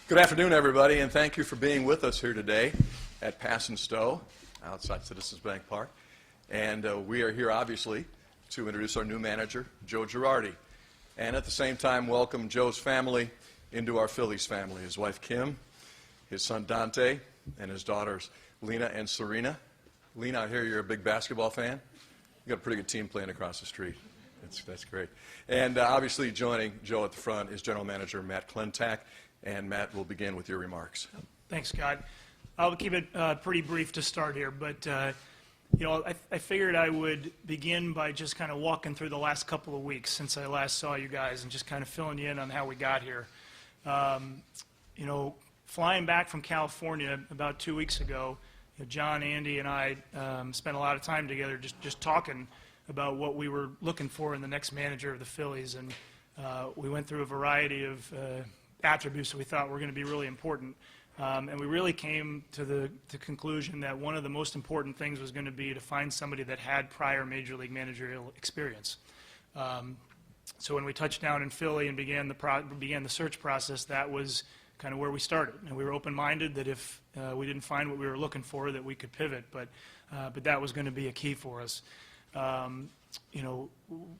Good afternoon, everybody, and thank you for being with us here today at Pass and Stow outside Citizens Bank Park. And we are here, obviously, to introduce our new manager, Joe Girardi, and at the same time welcome Joe's family into our Phillies family, his wife Kim, his son Dante, and his daughters Lena and Serena. Lena, I hear you're a big basketball fan. You've got a pretty good team playing across the street. That's great. And obviously joining Joe at the front is General Manager Matt Klentak. And Matt will begin with your remarks. Thanks, Scott. I'll keep it pretty brief to start here, but I figured I would begin by just kind of walking through the last couple of weeks since I last saw you guys and just kind of filling you in on how we got here. Flying back from California about 2 weeks ago, John, Andy, and I spent a lot of time together just talking about what we were looking for in the next manager of the Phillies, and we went through a variety of attributes that we thought were going to be really important. And we really came to the conclusion that one of the most important things was going to be to find somebody that had prior major league managerial experience. So when we touched down in Philly and began the search process, that was kind of where we started. And we were open-minded that if we didn't find what we were looking for, that we could pivot. But that was going to be a key for us.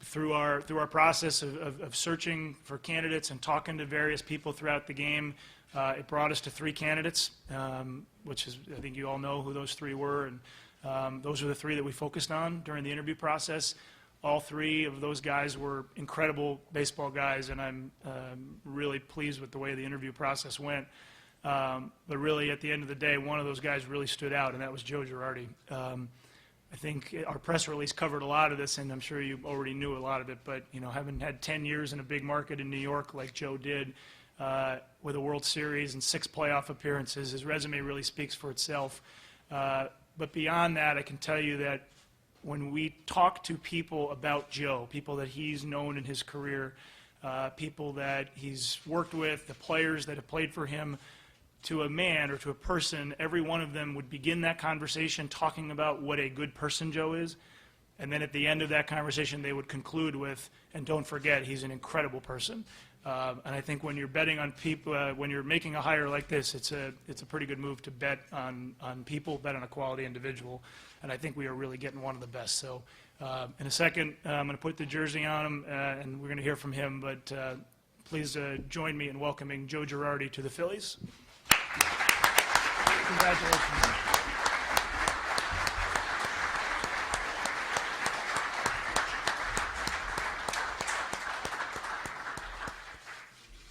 Through our process of searching for candidates and talking to various people throughout the game, it brought us to 3 candidates, which is, I think you all know who those 3 were, and those are the 3 that we focused on during the interview process. All 3 of those guys were incredible baseball guys, and I'm really pleased with the way the interview process went. But really, at the end of the day, one of those guys really stood out, and that was Joe Girardi. I think our press release covered a lot of this, and I'm sure you already knew a lot of it, but having had 10 years in a big market in New York like Joe did, with a World Series and 6 playoff appearances, his resume really speaks for itself. But beyond that, I can tell you that when we talk to people about Joe, people that he's known in his career, people that he's worked with, the players that have played for him, to a man or to a person, every one of them would begin that conversation talking about what a good person Joe is. And then at the end of that conversation, they would conclude with, and don't forget, he's an incredible person. And I think when you're betting on people, when you're making a hire like this, it's a pretty good move to bet on people, bet on a quality individual. And I think we are really getting one of the best. So in a second, I'm going to put the jersey on him, and we're going to hear from him. But please join me in welcoming Joe Girardi to the Phillies. Congratulations.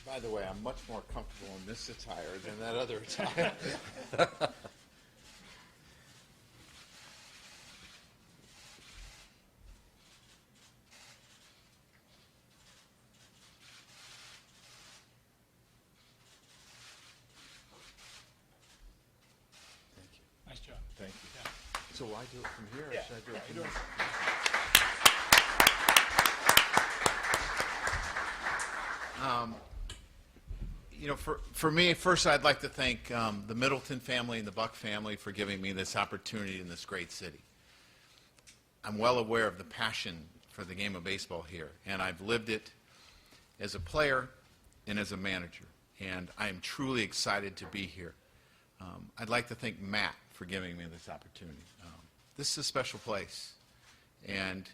By the way, I'm much more comfortable in this attire than that other attire. Nice job. Thank you. Yeah. So will I do it from here, or should I do it from here? For me, first I'd like to thank the Middleton family and the Buck family for giving me this opportunity in this great city. I'm well aware of the passion for the game of baseball here, and I've lived it as a player and as a manager, and I am truly excited to be here. I'd like to thank Matt for giving me this opportunity. This is a special place, and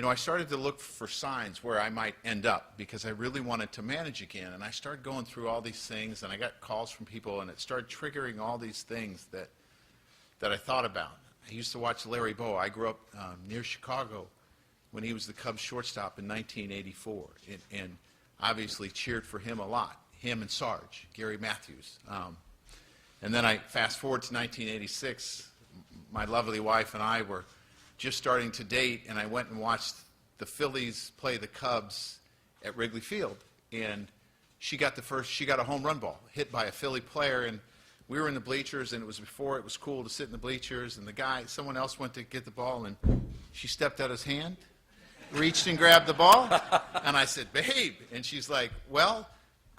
I started to look for signs where I might end up because I really wanted to manage again, and I started going through all these things, and I got calls from people, and it started triggering all these things that I thought about. I used to watch Larry Bowa. I grew up near Chicago when he was the Cubs shortstop in 1984, and obviously cheered for him a lot, him and Sarge, Gary Matthews. And then I fast forward to 1986. My lovely wife and I were just starting to date, and I went and watched the Phillies play the Cubs at Wrigley Field, and she got a home run ball hit by a Philly player, and we were in the bleachers, and it was before it was cool to sit in the bleachers, and someone else went to get the ball, and she stepped out his hand, reached and grabbed the ball, and I said, "Babe," and she's like, "Well,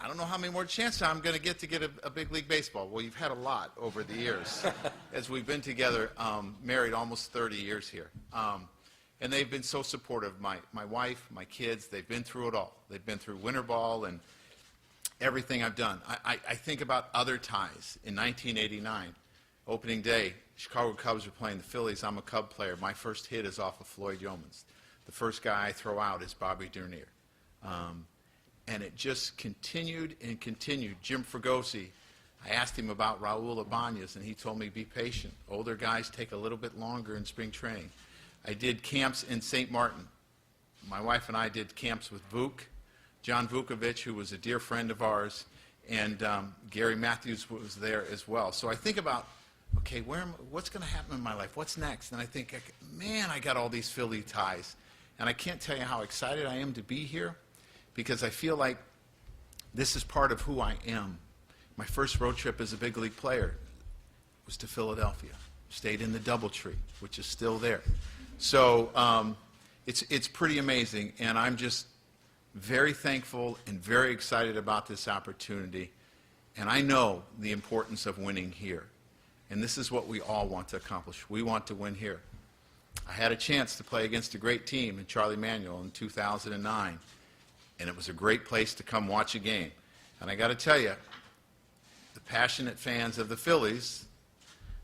I don't know how many more chances I'm going to get a big league baseball." Well, you've had a lot over the years as we've been together, married almost 30 years here. And they've been so supportive. My wife, my kids, they've been through it all. They've been through winter ball, and everything I've done. I think about other ties. In 1989, opening day, Chicago Cubs are playing the Phillies. I'm a Cub player. My first hit is off of Floyd Yeomans. The first guy I throw out is Bobby Dernier. And it just continued and continued. Jim Fregosi, I asked him about Raul Ibanez, and he told me, be patient. Older guys take a little bit longer in spring training. I did camps in St. Martin. My wife and I did camps with Vuk, John Vukovic, who was a dear friend of ours, and Gary Matthews was there as well. So I think about, okay, what's going to happen in my life? What's next? And I think, man, I got all these Philly ties. And I can't tell you how excited I am to be here, because I feel like this is part of who I am. My first road trip as a big league player was to Philadelphia. Stayed in the Doubletree, which is still there. So it's pretty amazing, and I'm just very thankful and very excited about this opportunity. And I know the importance of winning here. And this is what we all want to accomplish. We want to win here. I had a chance to play against a great team in Charlie Manuel in 2009, and it was a great place to come watch a game. And I got to tell you, the passionate fans of the Phillies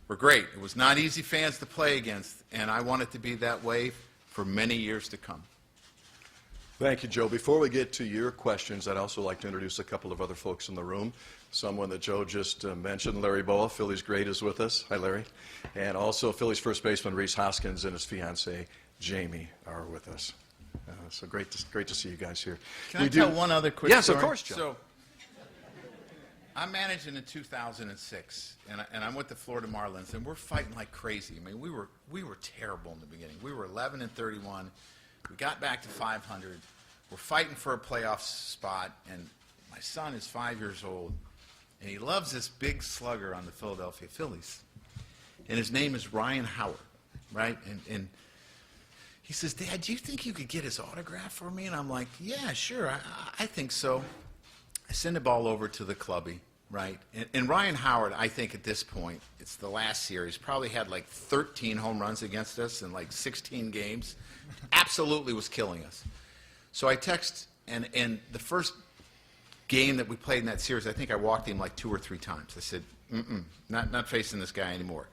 were great. It was not easy fans to play against, and I want it to be that way for many years to come. Thank you, Joe. Before we get to your questions, I'd also like to introduce a couple of other folks in the room. Someone that Joe just mentioned, Larry Boa, Phillies great, is with us. Hi, Larry. And also Phillies first baseman Reese Hoskins and his fiancée, Jamie, are with us. So great to see you guys here. Can I tell one other quick Yes, story? of course, Joe. So, I'm managing in 2006, and I'm with the Florida Marlins, and we're fighting like crazy. I mean, we were terrible in the beginning. We were 11-31. We got back to 500. We're fighting for a playoff spot, and my son is 5 years old, and he loves this big slugger on the Philadelphia Phillies. And his name is Ryan Howard, right? And he says, Dad, do you think you could get his autograph for me? And I'm like, yeah, sure, I think so. I send the ball over to the clubby, right? And Ryan Howard, I think at this point, it's the last series, probably had like 13 home runs against us in like 16 games. Absolutely was killing us. So I text, and the first game that we played in that series, I think I walked him like 2 or 3 times. I said, not facing this guy anymore.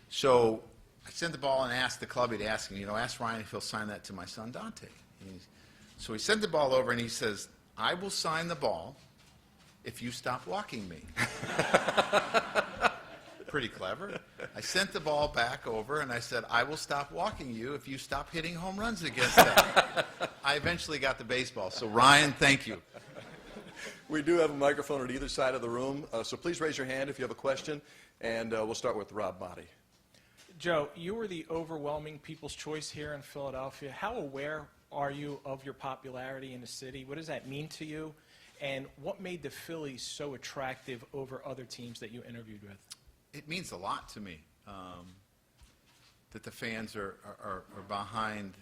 So I sent the ball and asked the clubby to ask him, ask Ryan if he'll sign that to my son Dante. So he sent the ball over, and he says, I will sign the ball if you stop walking me. Pretty clever. I sent the ball back over, and I said, I will stop walking you if you stop hitting home runs against them. I eventually got the baseball. So, Ryan, thank you. We do have a microphone at either side of the room, so please raise your hand if you have a question, and we'll start with Rob Motti. Joe, you were the overwhelming people's choice here in Philadelphia. How aware are you of your popularity in the city? What does that mean to you? And what made the Phillies so attractive over other teams that you interviewed with? It means a lot to me that the fans are behind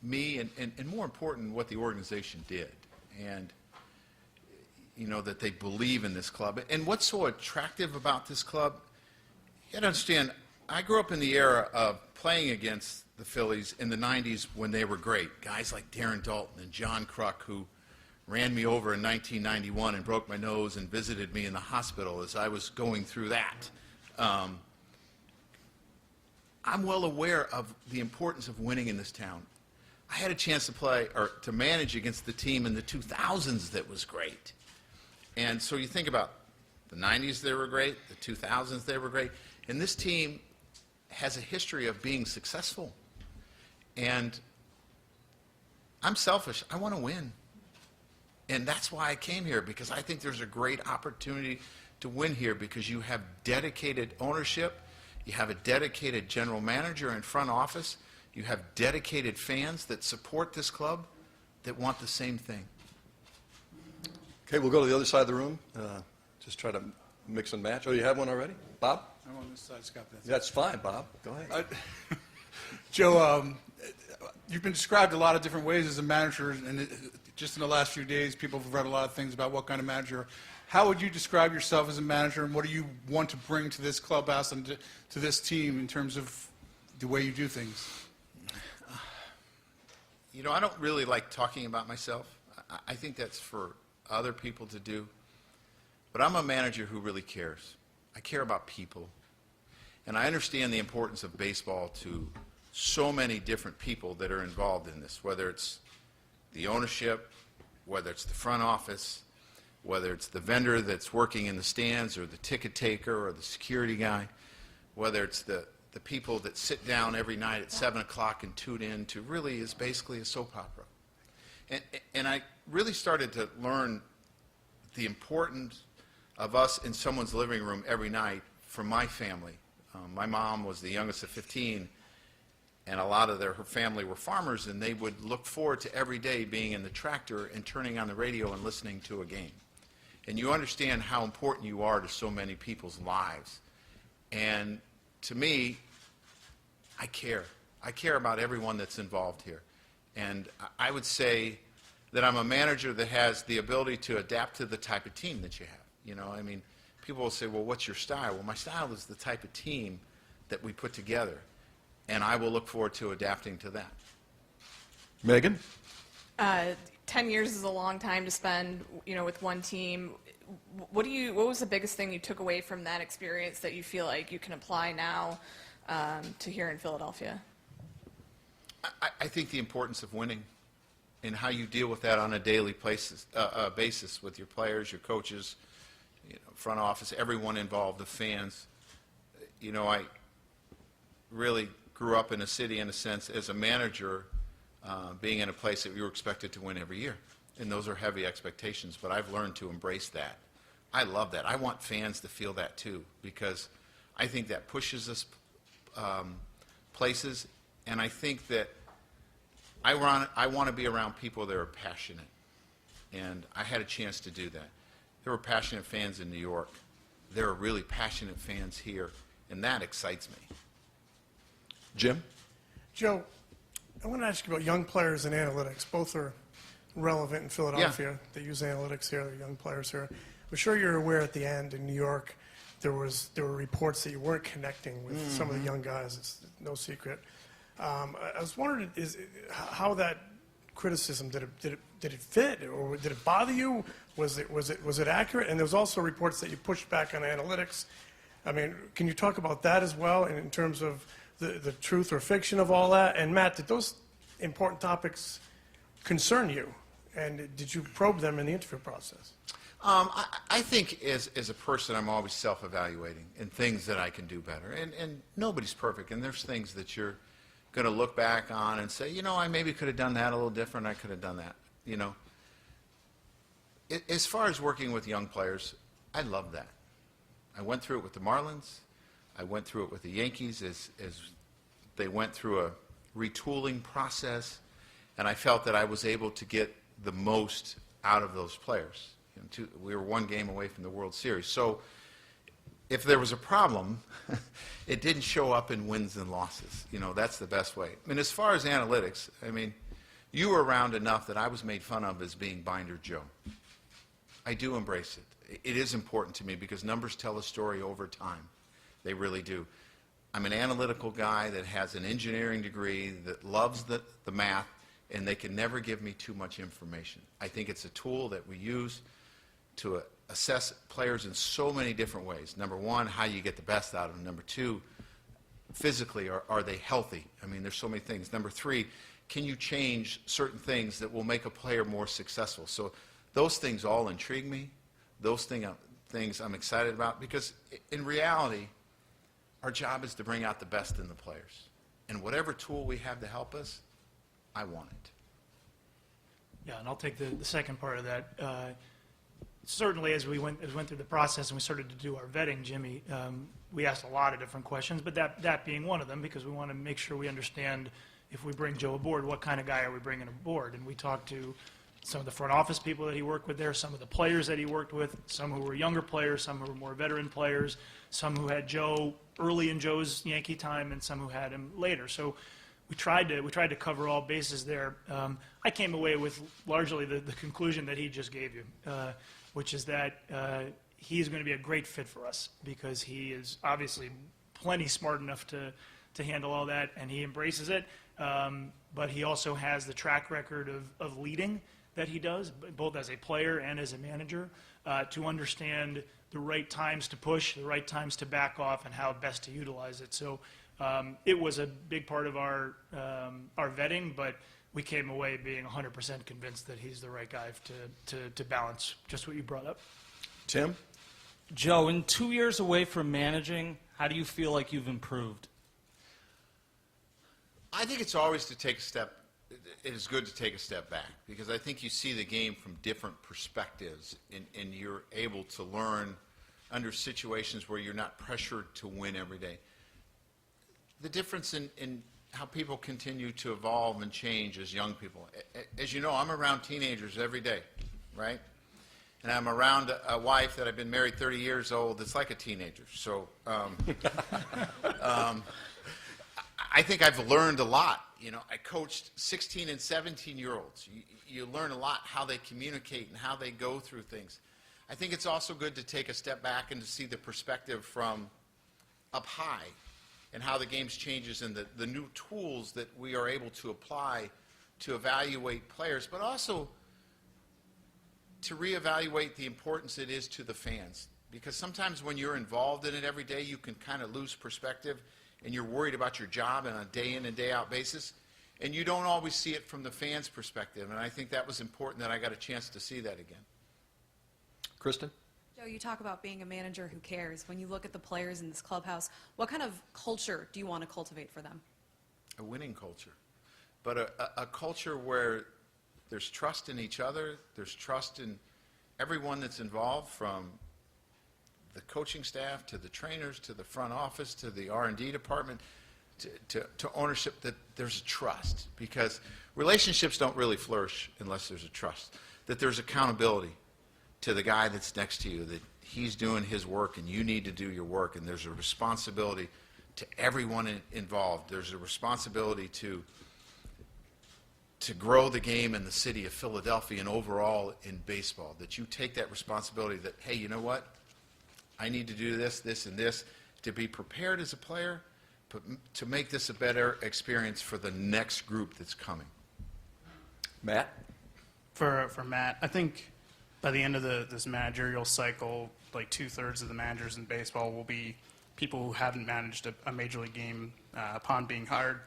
me, and more important, what the organization did. And, that they believe in this club. And what's so attractive about this club, you got to understand, I grew up in the era of playing against the Phillies in the 90s when they were great. Guys like Darren Dalton and John Kruk, who ran me over in 1991 and broke my nose and visited me in the hospital as I was going through that. I'm well aware of the importance of winning in this town. I had a chance to play or to manage against the team in the 2000s that was great. And so you think about the 90s, they were great, the 2000s, they were great. And this team has a history of being successful. And I'm selfish. I want to win. And that's why I came here, because I think there's a great opportunity to win here, because you have dedicated ownership, you have a dedicated general manager and front office, you have dedicated fans that support this club that want the same thing. Okay, we'll go to the other side of the room. Just try to mix and match. Oh, you have one already? Bob? I'm on this side, Scott. That's fine, Bob. Go ahead. Joe, you've been described a lot of different ways as a manager, and just in the last few days, people have read a lot of things about what kind of manager. How would you describe yourself as a manager, and what do you want to bring to this clubhouse and to this team in terms of the way you do things? I don't really like talking about myself. I think that's for other people to do. But I'm a manager who really cares. I care about people. And I understand the importance of baseball to so many different people that are involved in this, whether it's the ownership, whether it's the front office, whether it's the vendor that's working in the stands or the ticket taker or the security guy, whether it's the people that sit down every night at 7 o'clock and tune in to really is basically a soap opera. And I really started to learn the importance of us in someone's living room every night from my family. My mom was the youngest of 15, and a lot of her family were farmers, and they would look forward to every day being in the tractor and turning on the radio and listening to a game. And you understand how important you are to so many people's lives. And to me, I care. I care about everyone that's involved here. And I would say that I'm a manager that has the ability to adapt to the type of team that you have. You know, I mean, people will say, well, what's your style? Well, my style is the type of team that we put together. And I will look forward to adapting to that. Megan? 10 years is a long time to spend, with one team. What was the biggest thing you took away from that experience that you feel like you can apply now to here in Philadelphia? I think the importance of winning and how you deal with that on a daily basis with your players, your coaches, front office, everyone involved, the fans. I really grew up in a city, in a sense, as a manager, being in a place that you were expected to win every year. And those are heavy expectations, but I've learned to embrace that. I love that. I want fans to feel that too, because I think that pushes us places, and I think that I want to be around people that are passionate, and I had a chance to do that. There were passionate fans in New York. There are really passionate fans here, and that excites me. Jim? Joe, I want to ask you about young players and analytics. Both are relevant in Philadelphia. They use analytics here. They're young players here. I'm sure you're aware at the end in New York, there were reports that you weren't connecting with some of the young guys. It's no secret. I was wondering how that criticism did it fit, or did it bother you? Was it accurate? And there was also reports that you pushed back on analytics. I mean, can you talk about that as well, in terms of the truth or fiction of all that? And Matt, did those important topics concern you? And did you probe them in the interview process? I think as a person, I'm always self-evaluating and things that I can do better. And nobody's perfect, and there's things that you're going to look back on and say, I maybe could have done that a little different. I could have done that. As far as working with young players, I love that. I went through it with the Marlins. I went through it with the Yankees as they went through a retooling process, and I felt that I was able to get the most out of those players. We were one game away from the World Series. So if there was a problem, it didn't show up in wins and losses. That's the best way. I mean, as far as analytics, you were around enough that I was made fun of as being Binder Joe. I do embrace it. It is important to me because numbers tell a story over time. They really do. I'm an analytical guy that has an engineering degree, that loves the math, and they can never give me too much information. I think it's a tool that we use to assess players in so many different ways. Number one, how you get the best out of them. Number two, physically, are they healthy? There's so many things. Number three, can you change certain things that will make a player more successful? So those things all intrigue me. Those things I'm excited about, because in reality, our job is to bring out the best in the players. And whatever tool we have to help us, I want it. Yeah, and I'll take the second part of that. Certainly, as we went through the process and we started to do our vetting, Jimmy, we asked a lot of different questions, but that being one of them, because we want to make sure we understand, if we bring Joe aboard, what kind of guy are we bringing aboard? And we talked to some of the front office people that he worked with there, some of the players that he worked with, some who were younger players, some who were more veteran players, some who had Joe early in Joe's Yankee time, and some who had him later. So we tried to cover all bases there. I came away with largely the conclusion that he just gave you, which is that he is going to be a great fit for us, because he is obviously plenty smart enough to handle all that, and he embraces it. But he also has the track record of leading that he does, both as a player and as a manager, to understand the right times to push, the right times to back off, and how best to utilize it. So it was a big part of our vetting, but we came away being 100% convinced that he's the right guy to balance just what you brought up. Tim? Joe, in 2 years away from managing, how do you feel like you've improved? I think it's always to take a step. It is good to take a step back because I think you see the game from different perspectives, and you're able to learn under situations where you're not pressured to win every day. The difference in how people continue to evolve and change as young people. As you know, I'm around teenagers every day, right? And I'm around a wife that I've been married 30 years old that's like a teenager. So I think I've learned a lot. You know, I coached 16 and 17-year-olds. You learn a lot how they communicate and how they go through things. I think it's also good to take a step back and to see the perspective from up high and how the game changes and the new tools that we are able to apply to evaluate players, but also to reevaluate the importance it is to the fans. Because sometimes when you're involved in it every day, you can kind of lose perspective and you're worried about your job on a day in and day out basis, and you don't always see it from the fans' perspective. And I think that was important that I got a chance to see that again. Kristen? Joe, you talk about being a manager who cares. When you look at the players in this clubhouse, what kind of culture do you want to cultivate for them? A winning culture, but a culture where there's trust in each other, there's trust in everyone that's involved, from the coaching staff to the trainers to the front office to the R&D department to ownership, that there's a trust, because relationships don't really flourish unless there's a trust, that there's accountability to the guy that's next to you, that he's doing his work and you need to do your work, and there's a responsibility to everyone involved. There's a responsibility to grow the game in the city of Philadelphia and overall in baseball, that you take that responsibility that, hey, you know what? I need to do this, this, and this to be prepared as a player, but to make this a better experience for the next group that's coming. Matt? For Matt, I think by the end of this managerial cycle, like 2/3 of the managers in baseball will be people who haven't managed a major league game upon being hired.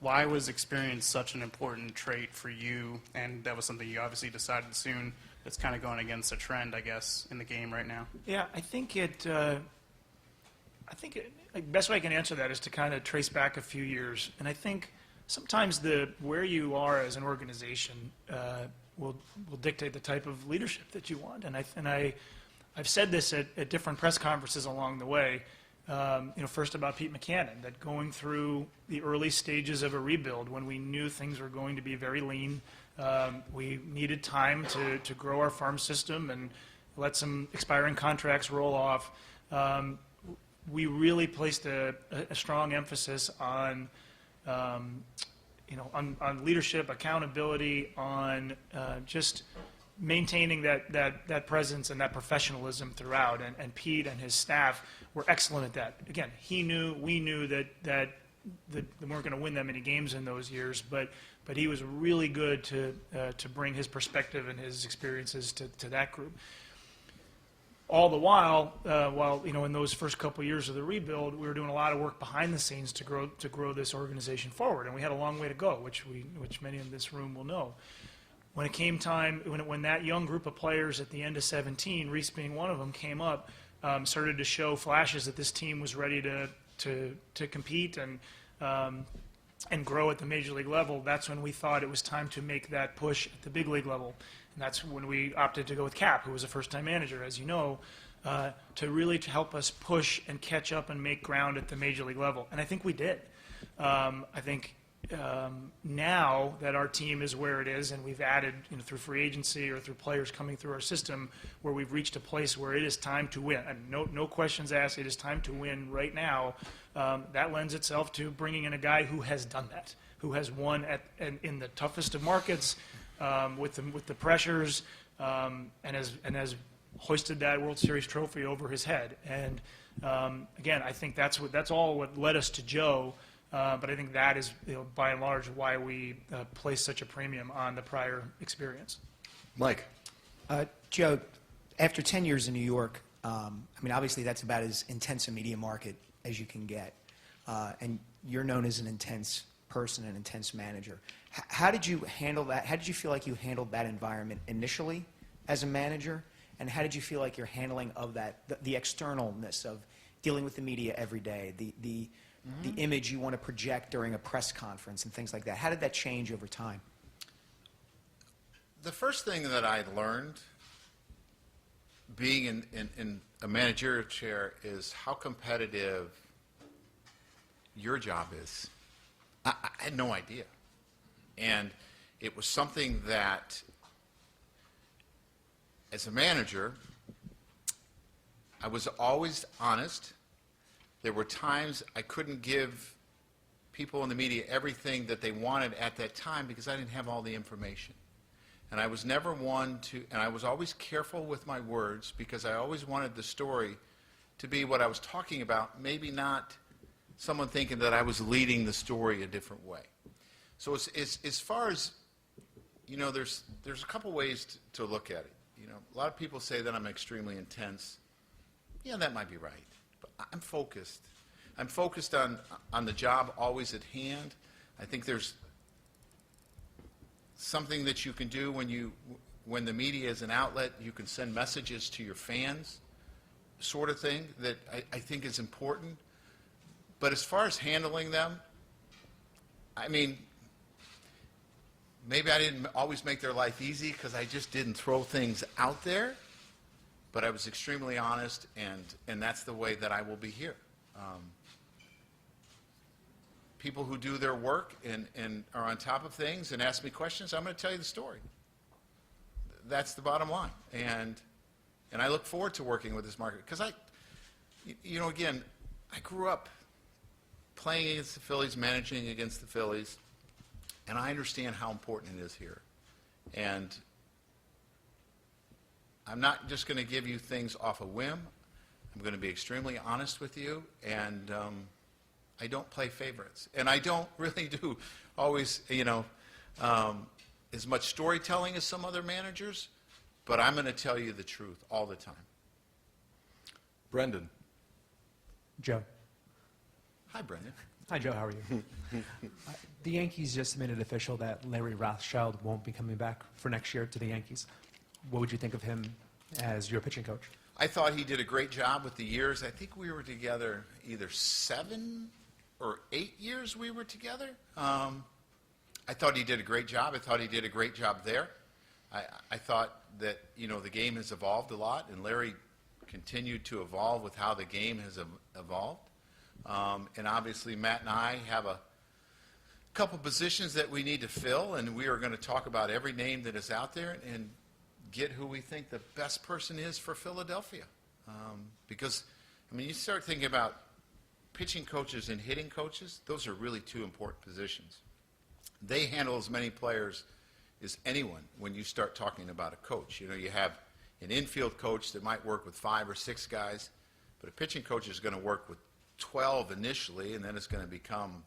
Why was experience such an important trait for you? And that was something you obviously decided soon. It's kind of going against the trend, I guess, in the game right now. Yeah, I think the best way I can answer that is to kind of trace back a few years. And I think sometimes where you are as an organization will dictate the type of leadership that you want. And I've said this at different press conferences along the way. First about Pete Mackanin, that going through the early stages of a rebuild when we knew things were going to be very lean, we needed time to grow our farm system and let some expiring contracts roll off. We really placed a strong emphasis on leadership, accountability, on just maintaining that presence and that professionalism throughout. And Pete and his staff were excellent at that. Again, we knew that we weren't going to win that many games in those years, but he was really good to bring his perspective and his experiences to that group. All the while, in those first couple of years of the rebuild, we were doing a lot of work behind the scenes to grow this organization forward, and we had a long way to go, which many in this room will know. When it came time, when that young group of players at the end of 2017, Reese being one of them, came up, started to show flashes that this team was ready to compete and grow at the major league level, that's when we thought it was time to make that push at the big league level. And that's when we opted to go with Cap, who was a first-time manager, as you know, to really help us push and catch up and make ground at the major league level. And I think we did. I think now that our team is where it is, and we've added through free agency or through players coming through our system, where we've reached a place where it is time to win. And no questions asked, it is time to win right now. That lends itself to bringing in a guy who has done that, who has won in the toughest of markets, with the pressures, and has hoisted that World Series trophy over his head. And again, I think that's all what led us to Joe. But I think that is, by and large, why we place such a premium on the prior experience. Mike. Joe, after 10 years in New York, I mean, obviously that's about as intense a media market as you can get. And you're known as an intense person, an intense manager. How did you handle that? How did you feel like you handled that environment initially as a manager? And how did you feel like your handling of that, the externalness of dealing with the media every day, the image you want to project during a press conference and things like that? How did that change over time? The first thing that I learned being in a managerial chair is how competitive your job is. I had no idea. And it was something that, as a manager, I was always honest. There were times I couldn't give people in the media everything that they wanted at that time because I didn't have all the information. And I was never one to, and I was always careful with my words because I always wanted the story to be what I was talking about, maybe not someone thinking that I was leading the story a different way. So as far as, you know, there's a couple ways to look at it. You know, a lot of people say that I'm extremely intense. Yeah, that might be right. But I'm focused. I'm focused on the job always at hand. I think there's something that you can do when the media is an outlet. You can send messages to your fans, sort of thing, that I think is important. But as far as handling them, I mean, maybe I didn't always make their life easy because I just didn't throw things out there. But I was extremely honest, and that's the way that I will be here. People who do their work and are on top of things and ask me questions, I'm going to tell you the story. That's the bottom line. And I look forward to working with this market. Because you know, again, I grew up playing against the Phillies, managing against the Phillies, and I understand how important it is here. And I'm not just going to give you things off a whim. I'm going to be extremely honest with you, and I don't play favorites. And I don't really do always, you know, as much storytelling as some other managers, but I'm going to tell you the truth all the time. Brendan. Joe. Hi, Brendan. Hi, Joe. How are you? The Yankees just made it official that Larry Rothschild won't be coming back for next year to the Yankees. What would you think of him as your pitching coach? I thought he did a great job with the years. I think we were together either 7 or 8 years we were together. I thought he did a great job. I thought he did a great job there. I thought that, you know, the game has evolved a lot, and Larry continued to evolve with how the game has evolved. And obviously Matt and I have a couple positions that we need to fill, and we are going to talk about every name that is out there and get who we think the best person is for Philadelphia. Because, I mean, you start thinking about pitching coaches and hitting coaches, those are really two important positions. They handle as many players as anyone when you start talking about a coach. You know, you have an infield coach that might work with 5 or 6 guys, but a pitching coach is going to work with 12 initially, and then it's going to become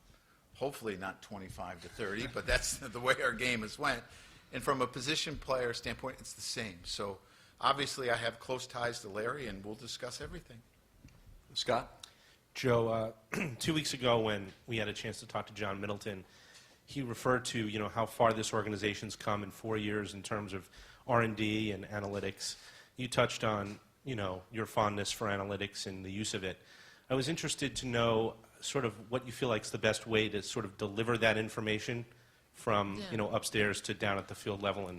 hopefully not 25 to 30, but that's the way our game has went. And from a position player standpoint, it's the same. So obviously I have close ties to Larry, and we'll discuss everything. Scott? Joe, 2 weeks ago when we had a chance to talk to John Middleton, he referred to, you know, how far this organization's come in 4 years in terms of R&D and analytics. You touched on, you know, your fondness for analytics and the use of it. I was interested to know sort of what you feel like is the best way to sort of deliver that information from, you know, upstairs to down at the field level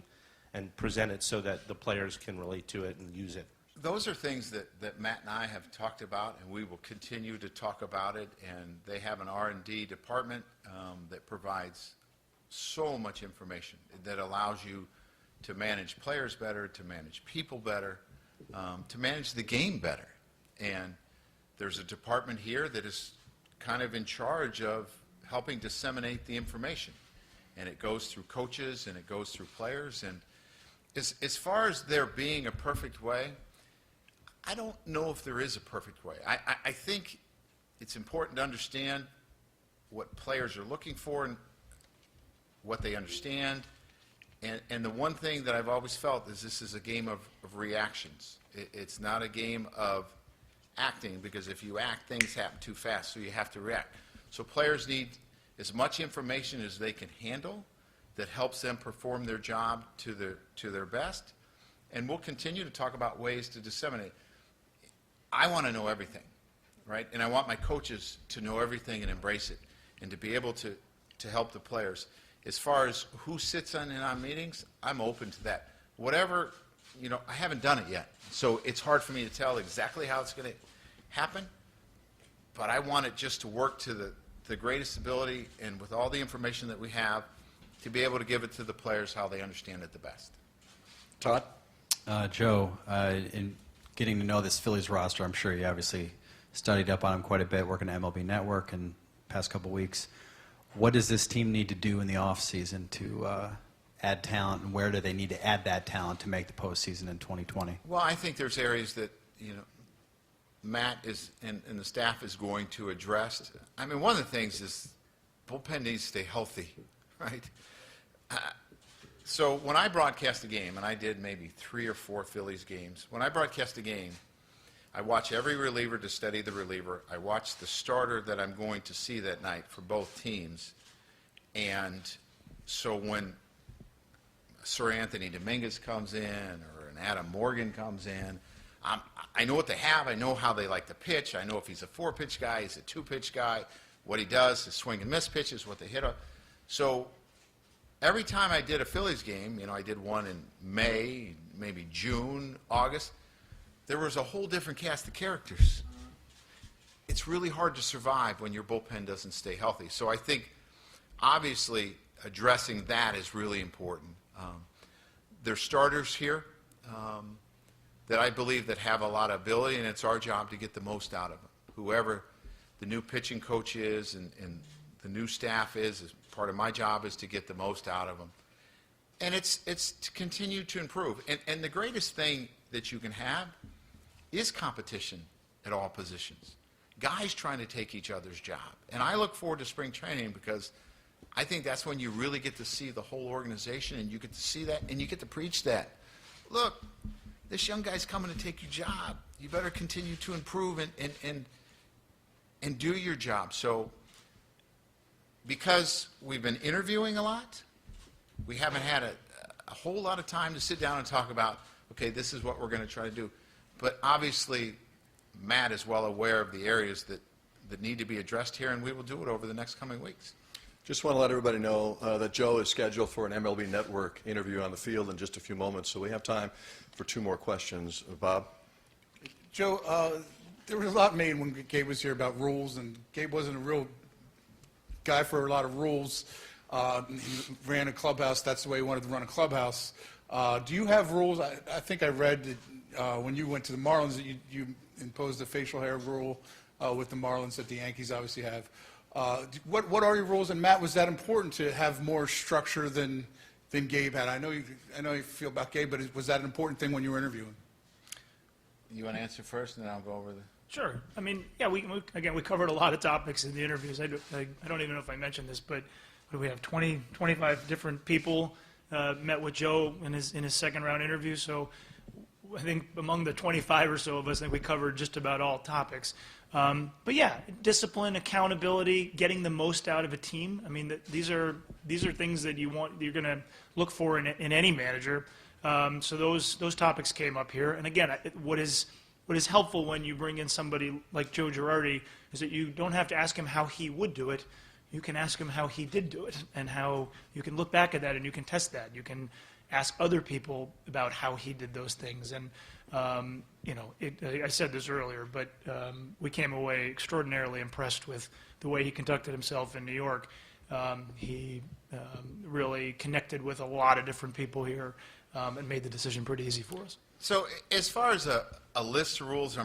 and present it so that the players can relate to it and use it. Those are things that Matt and I have talked about, and we will continue to talk about it. And they have an R&D department that provides so much information that allows you to manage players better, to manage people better, to manage the game better. And there's a department here that is kind of in charge of helping disseminate the information. And it goes through coaches and it goes through players. And as far as there being a perfect way, I don't know if there is a perfect way. I think it's important to understand what players are looking for and what they understand, And the one thing that I've always felt is this is a game of reactions. It's not a game of acting, because if you act, things happen too fast, so you have to react. So players need as much information as they can handle that helps them perform their job to their best. And we'll continue to talk about ways to disseminate. I want to know everything, right? And I want my coaches to know everything and embrace it, and to be able to help the players. As far as who sits in on meetings, I'm open to that. Whatever, I haven't done it yet. So it's hard for me to tell exactly how it's going to happen, but I want it just to work to the greatest ability, and with all the information that we have, to be able to give it to the players how they understand it the best. Todd? Joe, in getting to know this Phillies roster, I'm sure you obviously studied up on them quite a bit, working at MLB Network in the past couple weeks. What does this team need to do in the offseason to add talent, and where do they need to add that talent to make the postseason in 2020? Well, I think there's areas that, Matt is and the staff is going to address. I mean, one of the things is bullpen needs to stay healthy, right? So when I broadcast a game, and I did maybe 3 or 4 Phillies games, when I broadcast a game, I watch every reliever to study the reliever. I watch the starter that I'm going to see that night for both teams. And so when Sir Anthony Dominguez comes in, or an Adam Morgan comes in, I know what they have. I know how they like to pitch. I know if he's a 4-pitch guy, he's a 2-pitch guy, what he does, his swing and miss pitches, what they hit up. So every time I did a Phillies game, I did one in May, maybe June, August, there was a whole different cast of characters. It's really hard to survive when your bullpen doesn't stay healthy. So I think, obviously, addressing that is really important. There's starters here that I believe that have a lot of ability, and it's our job to get the most out of them. Whoever the new pitching coach is and the new staff is part of my job is to get the most out of them. And it's to continue to improve. And the greatest thing that you can have is competition at all positions. Guys trying to take each other's job. And I look forward to spring training, because I think that's when you really get to see the whole organization, and you get to see that, and you get to preach that. Look, this young guy's coming to take your job. You better continue to improve and do your job. So because we've been interviewing a lot, we haven't had a whole lot of time to sit down and talk about, okay, this is what we're going to try to do. But obviously, Matt is well aware of the areas that need to be addressed here, and we will do it over the next coming weeks. Just want to let everybody know that Joe is scheduled for an MLB Network interview on the field in just a few moments, so we have time for 2 more questions. Bob? Joe, there was a lot made when Gabe was here about rules, and Gabe wasn't a real guy for a lot of rules. He ran a clubhouse. That's the way he wanted to run a clubhouse. Do you have rules? I think I read that when you went to the Marlins that you imposed a facial hair rule with the Marlins that the Yankees obviously have. What are your rules? And Matt, was that important to have more structure than Gabe had? I know you feel about Gabe, but was that an important thing when you were interviewing? You want to answer first, and then I'll go over the... Sure. I mean, yeah, we covered a lot of topics in the interviews. I don't even know if I mentioned this, but what do we have, 25 different people met with Joe in his second round interview. So I think among the 25 or so of us, I think we covered just about all topics. But yeah, discipline, accountability, getting the most out of a team. I mean, these are things that you're going to look for in any manager. So those topics came up here. And again, what is helpful when you bring in somebody like Joe Girardi is that you don't have to ask him how he would do it. You can ask him how he did do it, and how you can look back at that and you can test that. You can ask other people about how he did those things. And I said this earlier, but we came away extraordinarily impressed with the way he conducted himself in New York. He really connected with a lot of different people here and made the decision pretty easy for us. So as far as a list of rules,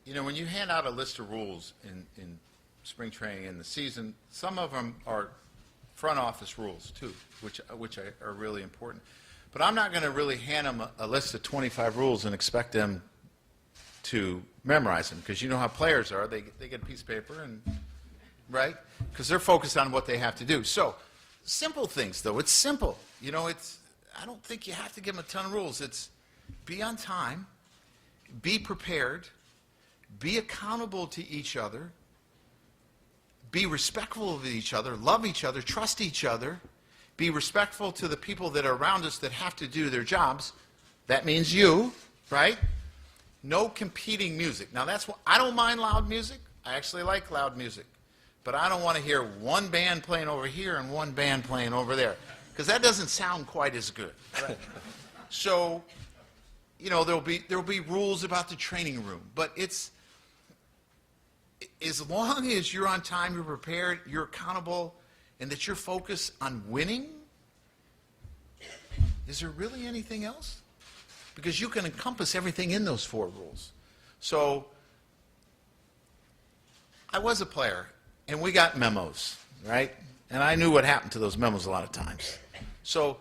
when you hand out a list of rules in spring training in the season, some of them are front office rules too, which are really important. But I'm not going to really hand them a list of 25 rules and expect them to memorize them, because you know how players are. They get a piece of paper, and right? Because they're focused on what they have to do. So simple things, though. It's simple. You know, I don't think you have to give them a ton of rules. It's be on time, be prepared, be accountable to each other, be respectful of each other, love each other, trust each other, be respectful to the people that are around us that have to do their jobs. That means you, right? No competing music. Now, that's what I don't mind loud music. I actually like loud music. But I don't want to hear one band playing over here and one band playing over there, because that doesn't sound quite as good. Right? So, you know, there'll be rules about the training room, but it's as long as you're on time, you're prepared, you're accountable, and that you're focused on winning. Is there really anything else? Because you can encompass everything in those 4 rules. So, I was a player, and we got memos, right? And I knew what happened to those memos a lot of times. So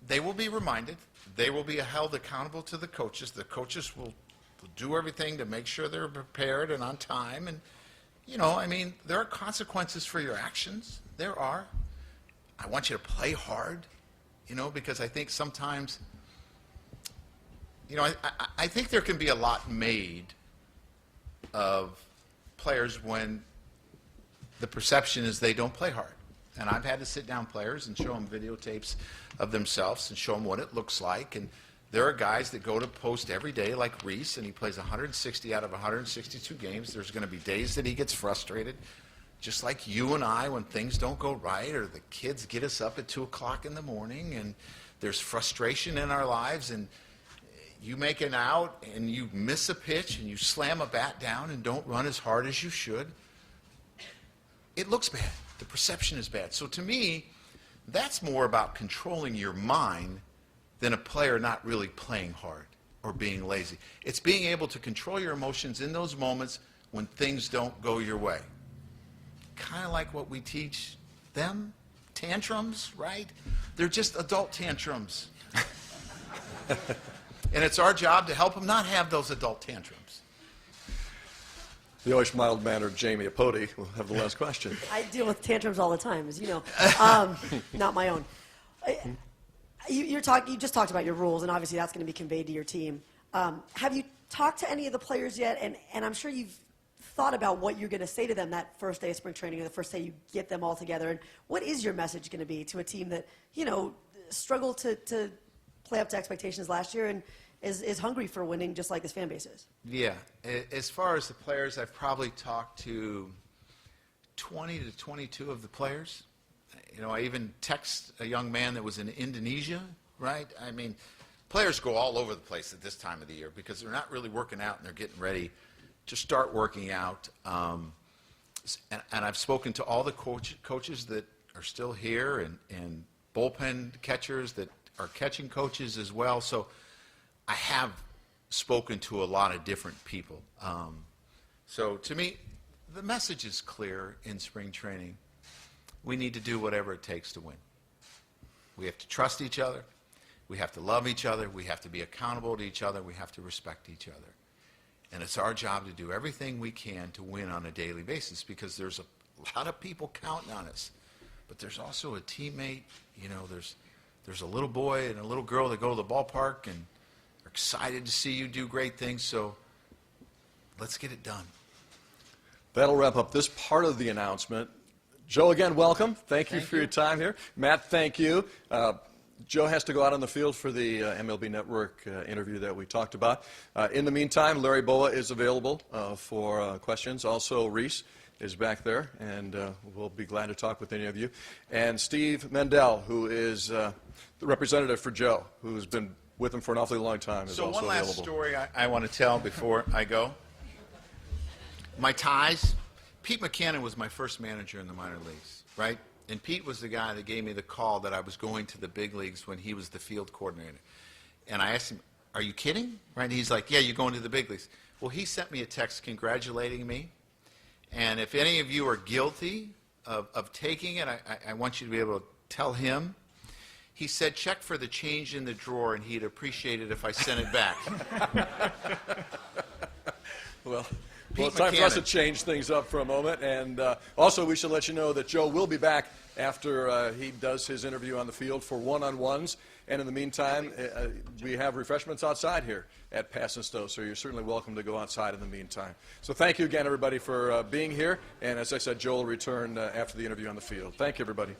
they will be reminded. They will be held accountable to the coaches. The coaches will do everything to make sure they're prepared and on time. And, you know, I mean, there are consequences for your actions. There are. I want you to play hard, you know, because I think sometimes, you know, I think there can be a lot made of players when the perception is they don't play hard. And I've had to sit down players and show them videotapes of themselves and show them what it looks like. And there are guys that go to post every day, like Reese, and he plays 160 out of 162 games. There's going to be days that he gets frustrated, just like you and I when things don't go right, or the kids get us up at 2 o'clock in the morning, and there's frustration in our lives, and you make an out, and you miss a pitch, and you slam a bat down and don't run as hard as you should. It looks bad. The perception is bad. So to me, that's more about controlling your mind than a player not really playing hard or being lazy. It's being able to control your emotions in those moments when things don't go your way. Kind of like what we teach them, tantrums, right? They're just adult tantrums. And it's our job to help them not have those adult tantrums. The always mild-mannered Jamie Apodi will have the last question. I deal with tantrums all the time, as you know. Not my own. You just talked about your rules, and obviously that's going to be conveyed to your team. Have you talked to any of the players yet? And I'm sure you've thought about what you're going to say to them that first day of spring training or the first day you get them all together. And what is your message going to be to a team that, you know, struggled to play up to expectations last year and is hungry for winning just like this fan base is? Yeah. As far as the players, I've probably talked to 20 to 22 of the players. You know, I even text a young man that was in Indonesia, right? I mean, players go all over the place at this time of the year because they're not really working out and they're getting ready to start working out. And I've spoken to all the coaches that are still here and bullpen catchers that are catching coaches as well. So I have spoken to a lot of different people. So to me, the message is clear in spring training. We need to do whatever it takes to win. We have to trust each other. We have to love each other. We have to be accountable to each other. We have to respect each other. And it's our job to do everything we can to win on a daily basis because there's a lot of people counting on us. But there's also a teammate, you know, there's a little boy and a little girl that go to the ballpark and are excited to see you do great things. So let's get it done. That'll wrap up this part of the announcement. Joe, again, welcome. Thank you for your time here. Matt, thank you. Joe has to go out on the field for the MLB Network interview that we talked about. In the meantime, Larry Boa is available for questions. Also, Reese is back there, and we'll be glad to talk with any of you. And Steve Mendel, who is the representative for Joe, who's been with him for an awfully long time, is also available. So one last story I want to tell before I go. My ties. Pete McCannon was my first manager in the minor leagues, right? And Pete was the guy that gave me the call that I was going to the big leagues when he was the field coordinator. And I asked him, are you kidding? Right? And he's like, yeah, you're going to the big leagues. Well, he sent me a text congratulating me. And if any of you are guilty of taking it, I want you to be able to tell him. He said, check for the change in the drawer, and he'd appreciate it if I sent it back. Well, it's time for us to change things up for a moment. And also, we should let you know that Joe will be back after he does his interview on the field for one-on-ones. And in the meantime, we have refreshments outside here at Pass and Stowe, so you're certainly welcome to go outside in the meantime. So thank you again, everybody, for being here. And as I said, Joe will return after the interview on the field. Thank you, everybody.